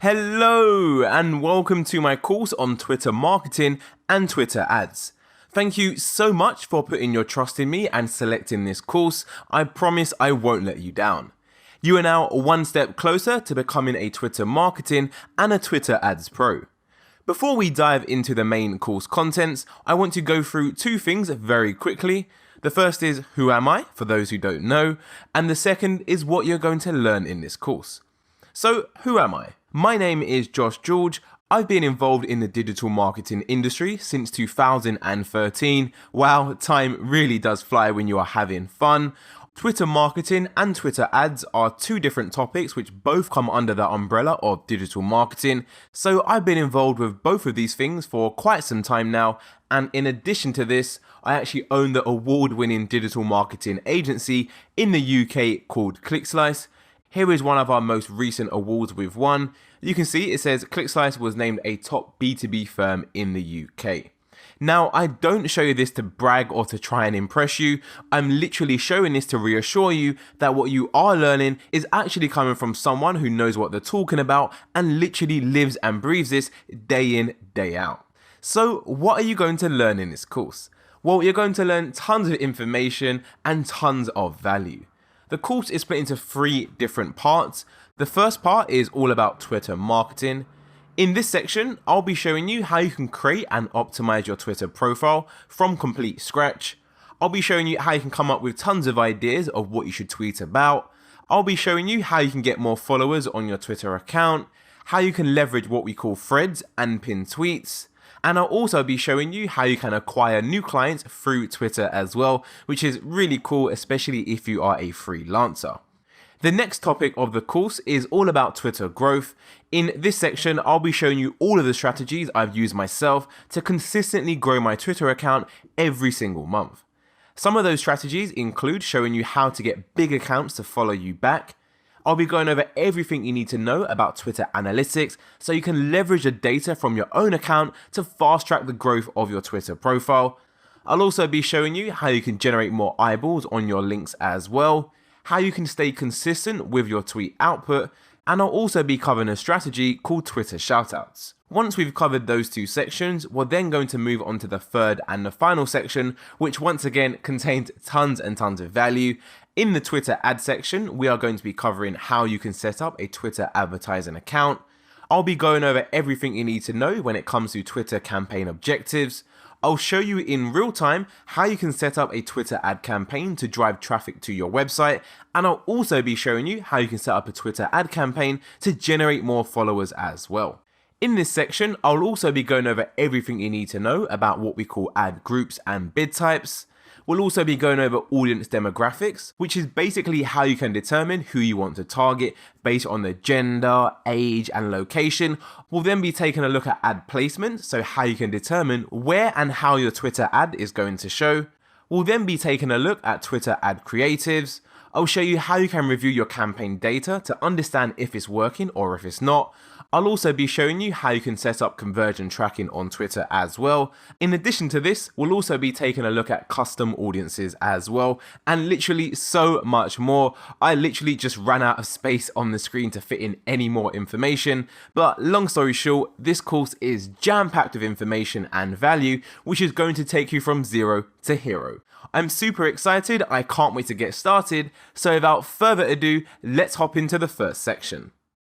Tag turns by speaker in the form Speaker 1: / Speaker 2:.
Speaker 1: Hello and welcome to my course on Twitter marketing and Twitter ads. Thank you so much for putting your trust in me and selecting this course. I promise I won't let you down. You are now one step closer to becoming a Twitter marketing and a Twitter ads pro. Before we dive into the main course contents, I want to go through two things very quickly. The first is who am I, for those who don't know, and the second is what you're going to learn in this course. So, who am I? My name is Josh George. I've been involved in the digital marketing industry since 2013. Wow, time really does fly when you are having fun. Twitter marketing and Twitter ads are two different topics which both come under the umbrella of digital marketing. So I've been involved with both of these things for quite some time now. And in addition to this, I actually own the award-winning digital marketing agency in the UK called ClickSlice. Here is one of our most recent awards we've won. You can see it says ClickSlice was named a top B2B firm in the UK. Now, I don't show you this to brag or to try and impress you. I'm literally showing this to reassure you that what you are learning is actually coming from someone who knows what they're talking about and literally lives and breathes this day in, day out. So what are you going to learn in this course? Well, you're going to learn tons of information and tons of value. The course is split into three different parts. The first part is all about Twitter marketing. In this section, I'll be showing you how you can create and optimize your Twitter profile from complete scratch. I'll be showing you how you can come up with tons of ideas of what you should tweet about. I'll be showing you how you can get more followers on your Twitter account, how you can leverage what we call threads and pin tweets. And I'll also be showing you how you can acquire new clients through Twitter as well, which is really cool, especially if you are a freelancer. The next topic of the course is all about Twitter growth. In this section, I'll be showing you all of the strategies I've used myself to consistently grow my Twitter account every single month. Some of those strategies include showing you how to get big accounts to follow you back. I'll be going over everything you need to know about Twitter analytics so you can leverage the data from your own account to fast track the growth of your Twitter profile. I'll also be showing you how you can generate more eyeballs on your links as well, how you can stay consistent with your tweet output, and I'll also be covering a strategy called Twitter shoutouts. Once we've covered those two sections, we're then going to move on to the third and the final section, which once again contains tons and tons of value. In the Twitter ad section, we are going to be covering how you can set up a Twitter advertising account. I'll be going over everything you need to know when it comes to Twitter campaign objectives. I'll show you in real time how you can set up a Twitter ad campaign to drive traffic to your website, and I'll also be showing you how you can set up a Twitter ad campaign to generate more followers as well. In this section, I'll also be going over everything you need to know about what we call ad groups and bid types. We'll also be going over audience demographics, which is basically how you can determine who you want to target based on the gender, age, and location. We'll then be taking a look at ad placement, so how you can determine where and how your Twitter ad is going to show. We'll then be taking a look at Twitter ad creatives. I'll show you how you can review your campaign data to understand if it's working or if it's not. I'll also be showing you how you can set up conversion tracking on Twitter as well. In addition to this, we'll also be taking a look at custom audiences as well, and literally so much more. I literally just ran out of space on the screen to fit in any more information, but long story short, this course is jam-packed with information and value, which is going to take you from zero to hero. I'm super excited, I can't wait to get started, so without further ado, let's hop into the first section.